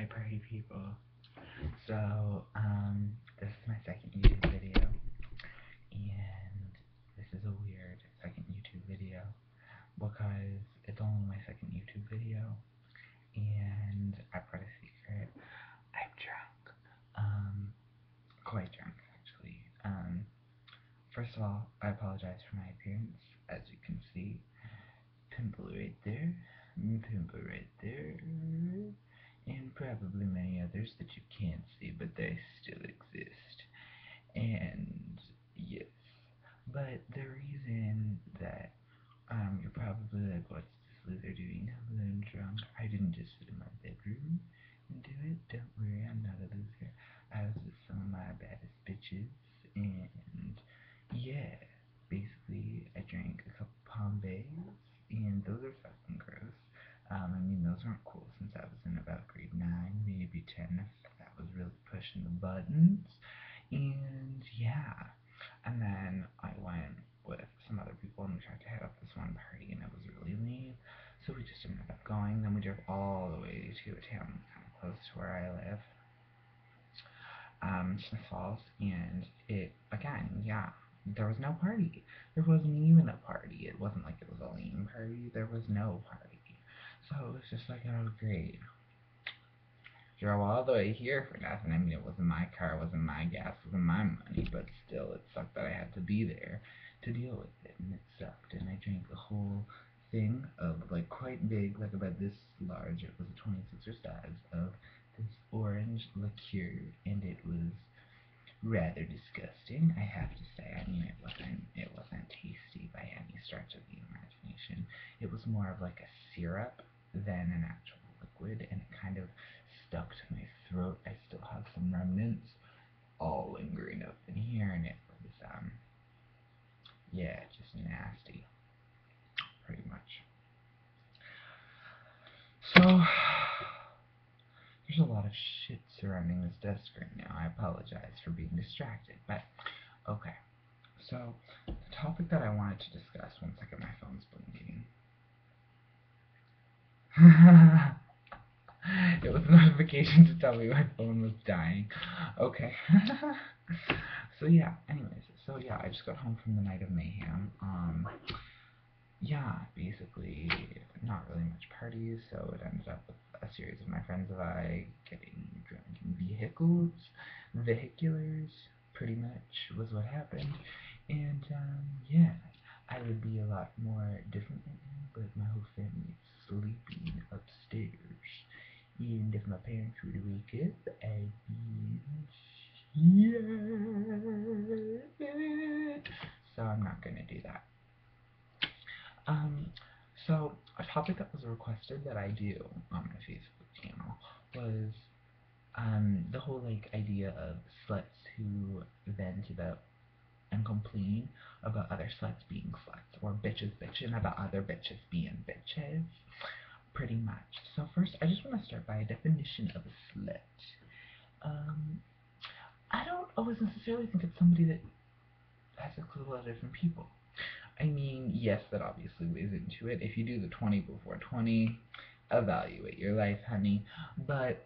party people. So, this is my second YouTube video, and this is a weird second YouTube video because it's only my second YouTube video, and I've got a secret. I'm drunk. Quite drunk, actually. First of all, I apologize for my appearance. As you can see, pimple right there, pimple right there, and probably many others that you can't see, but they still exist. And yes, but the reason that you're probably like, what's this loser doing? Hello, I'm drunk. I didn't just sit in my bedroom and do it. Don't worry, I'm not a loser. I was with some of my baddest bitches, and yeah, basically I drank a couple Palm Bays, and those are fucking gross. I mean, those weren't cool since I was in about grade 9, maybe 10, if that was really pushing the buttons. And yeah, and then I went with some other people and we tried to head up this one party, and it was really lame, so we just ended up going. Then we drove all the way to a town kind of close to where I live, Smith Falls, and it, again, yeah, there was no party. There wasn't even a party. It wasn't like it was a lame party. There was no party. So it was just like, oh, great. Drove all the way here for nothing. I mean, it wasn't my car, it wasn't my gas, it wasn't my money, but still, it sucked that I had to be there to deal with it, and it sucked. And I drank a whole thing of, like, quite big, like about this large, it was a 26er size, of this orange liqueur, and it was rather disgusting, I have to say. I mean, it wasn't tasty by any stretch of the imagination. It was more of like a syrup than an actual liquid, and it kind of stuck to my throat. I still have some remnants all lingering up in here, and it was, yeah, just nasty, pretty much. So, there's a lot of shit surrounding this desk right now. I apologize for being distracted, but okay. So, the topic that I wanted to discuss, one second, my phone's blinking. It was a notification to tell me my phone was dying. Okay. So yeah, anyways, so yeah, I just got home from the night of mayhem. Yeah, basically, not really much parties, so it ended up with a series of my friends and I getting drunk in vehiculars, pretty much, was what happened. And, yeah, I would be a lot more different right now, but my whole family is sleeping upstairs. And if my parents were to wake up, I'd be scared. So I'm not gonna do that. So a topic that was requested that I do on my Facebook channel was, the whole, like, idea of sluts who vent about and complain about other sluts being sluts, or bitches bitching about other bitches being bitches, pretty much. So first, I just want to start by a definition of a slut. I don't always necessarily think it's somebody that has sex with a lot of different people. I mean, yes, that obviously weighs into it. If you do the 20 before 20, evaluate your life, honey. But,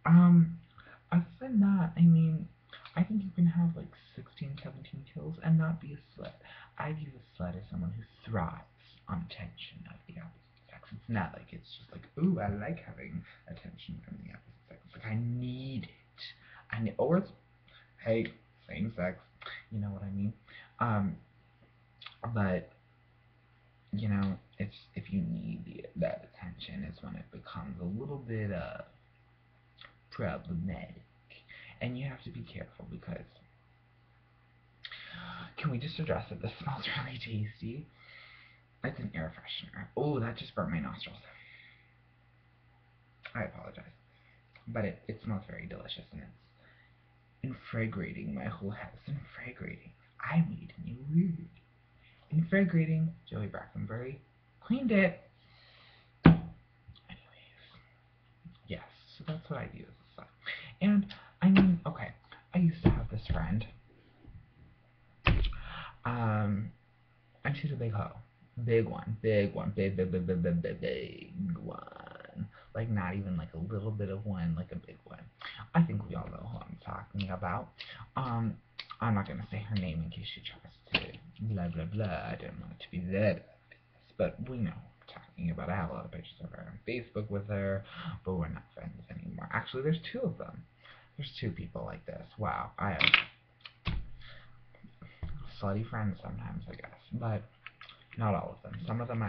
other than that, I mean, I think you can have like 16, 17 kills and not be a slut. I view a slut as someone who thrives on attention of the opposite sex. It's not like it's just like, ooh, I like having attention from the opposite sex. It's like, I need it. Or it's, hey, same sex, you know what I mean? But, you know, it's, if you need that attention, is when it becomes a little bit, problematic. And you have to be careful because, can we just address that this smells really tasty? It's an air freshener. Oh, that just burnt my nostrils. I apologize. But it smells very delicious, and it's infragrating my whole house. Infragrating. I made a new word. Infragrating. Joey Brackenbury cleaned it. Anyways. Yes, so that's what I do as a slut. And, I mean, okay, I used to have this friend. And she's a big hoe. Big one. Big one. Big one. Like, not even like a little bit of one, like a big one. I think we all know who I'm talking about. Um, I'm not gonna say her name in case she tries to blah blah blah. I don't want it to be that obvious, but we know who I'm talking about. I have a lot of pictures of her on Facebook with her, but we're not friends anymore. Actually, there's two of them. There's two people like this. Wow, I have slutty friends sometimes, I guess, but not all of them. Some of them,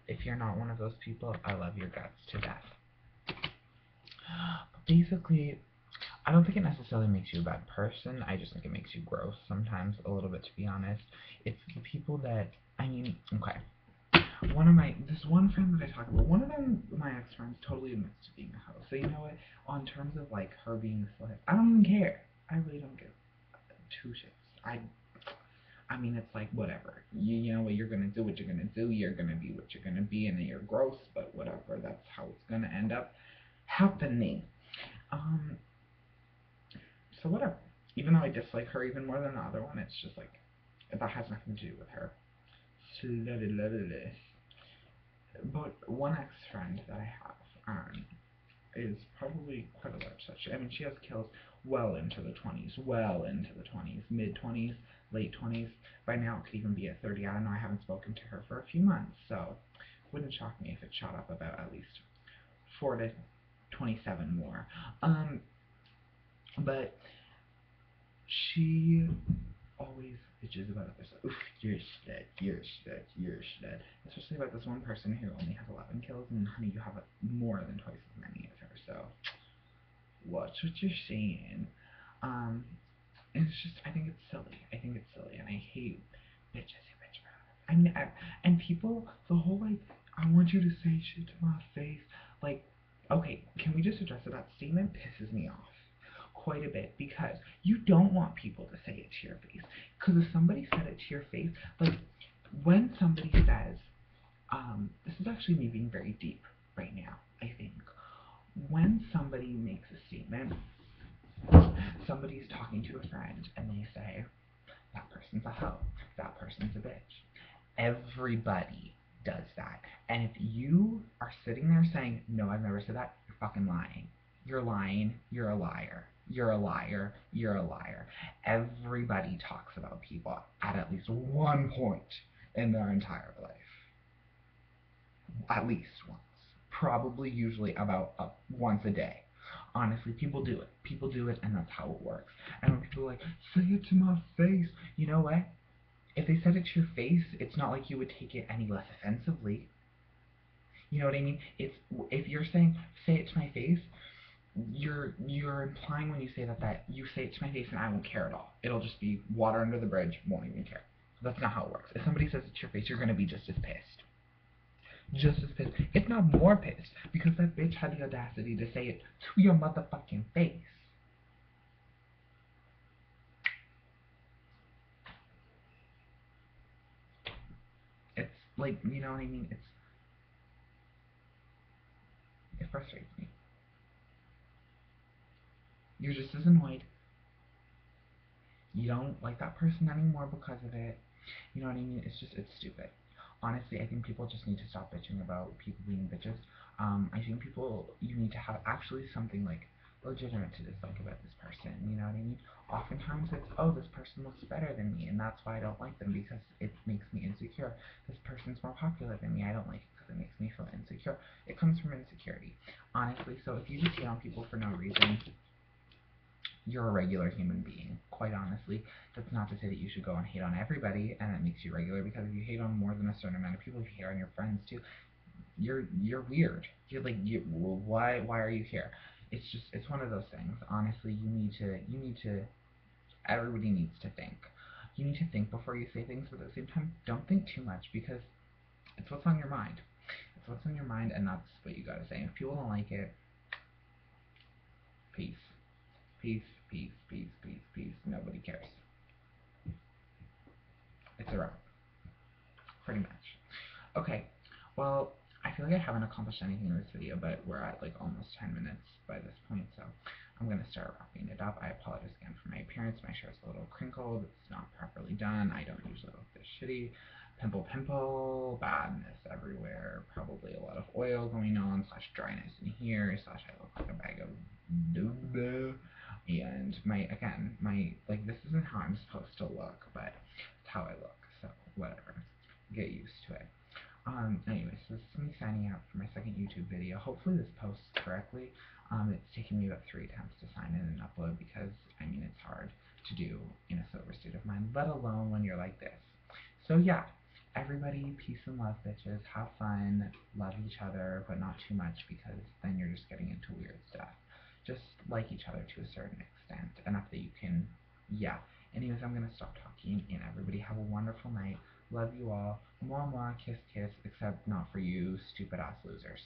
if you're not one of those people, I love your guts to death. But basically, I don't think it necessarily makes you a bad person. I just think it makes you gross sometimes, a little bit, to be honest. It's the people that, I mean, okay. This one friend that I talk about, one of them, my ex-friends, totally admits to being a hoe. So you know what? On terms of like her being a slut, I don't even care. I really don't give two shits. I mean, it's like whatever. You know what you're gonna do, what you're gonna do. You're gonna be what you're gonna be, and then you're gross. But whatever. That's how it's gonna end up happening. Um. So whatever. Even though I dislike her even more than the other one, it's just like that has nothing to do with her. But one ex-friend that I have is probably quite a large such. I mean, she has kills well into the 20s, mid 20s, late 20s. By now, it could even be at 30. I don't know. I haven't spoken to her for a few months, so wouldn't shock me if it shot up about at least 4 to 27 more. But she always bitches about others. Oof, you're a slut, you're a slut, you're a slut. Especially about this one person who only has 11 kills, and honey, you have more than twice as many as her, so watch what you're saying. And it's just, I think it's silly. And I hate bitches who bitch about others. I mean, and people, the whole like, I want you to say shit to my face. Like, okay, can we just address that statement pisses me off quite a bit, because you don't want people to say it to your face. Because if somebody said it to your face, like when somebody says, this is actually me being very deep right now, I think. When somebody makes a statement, somebody's talking to a friend and they say, that person's a hoe, that person's a bitch. Everybody does that. And if you are sitting there saying, no, I've never said that, you're fucking lying. You're lying, you're a liar. You're a liar, you're a liar. Everybody talks about people at least one point in their entire life. At least once. Probably usually about once a day. Honestly, people do it. People do it, and that's how it works. And when people are like, say it to my face, you know what? If they said it to your face, it's not like you would take it any less offensively. You know what I mean? It's if you're saying say it to my face, you're implying when you say that you say it to my face and I won't care at all. It'll just be water under the bridge, won't even care. That's not how it works. If somebody says it to your face, you're gonna be just as pissed. Just as pissed, if not more pissed, because that bitch had the audacity to say it to your motherfucking face. It's like, you know what I mean? It frustrates me. You're just as annoyed. You don't like that person anymore because of it. You know what I mean? It's stupid. Honestly, I think people just need to stop bitching about people being bitches. I think you need to have actually something like legitimate to dislike about this person. You know what I mean? Oftentimes it's, oh, this person looks better than me, and that's why I don't like them, because it makes me insecure. This person's more popular than me, I don't like it because it makes me feel insecure. It comes from insecurity, honestly. So if you just hate on people for no reason, you're a regular human being, quite honestly. That's not to say that you should go and hate on everybody, and that makes you regular, because if you hate on more than a certain amount of people, if you hate on your friends too, you're weird. You're like, well, why are you here? It's one of those things. Honestly, you need to, everybody needs to think. You need to think before you say things, but at the same time, don't think too much, because it's what's on your mind. It's what's on your mind, and that's what you gotta say. And if people don't like it, peace. Peace, peace, peace, peace, peace. Nobody cares. It's a wrap. Pretty much. Okay, well, I feel like I haven't accomplished anything in this video, but we're at like almost 10 minutes by this point, so I'm going to start wrapping it up. I apologize again for my appearance. My hair is a little crinkled. It's not properly done. I don't usually look this shitty. Pimple, badness everywhere. Probably a lot of oil going on, slash dryness in here, slash I look like a bag of doo. And like, this isn't how I'm supposed to look, but it's how I look, so whatever. Get used to it. Anyways, so this is me signing out for my second YouTube video. Hopefully this posts correctly. It's taken me about 3 attempts to sign in and upload because, I mean, it's hard to do in a sober state of mind, let alone when you're like this. So yeah, everybody, peace and love, bitches. Have fun, love each other, but not too much because then you're just getting into weird stuff. Just like each other to a certain extent, enough that you can, yeah. Anyways, I'm gonna stop talking, and everybody have a wonderful night. Love you all. Mwah mwah, kiss kiss, except not for you stupid ass losers.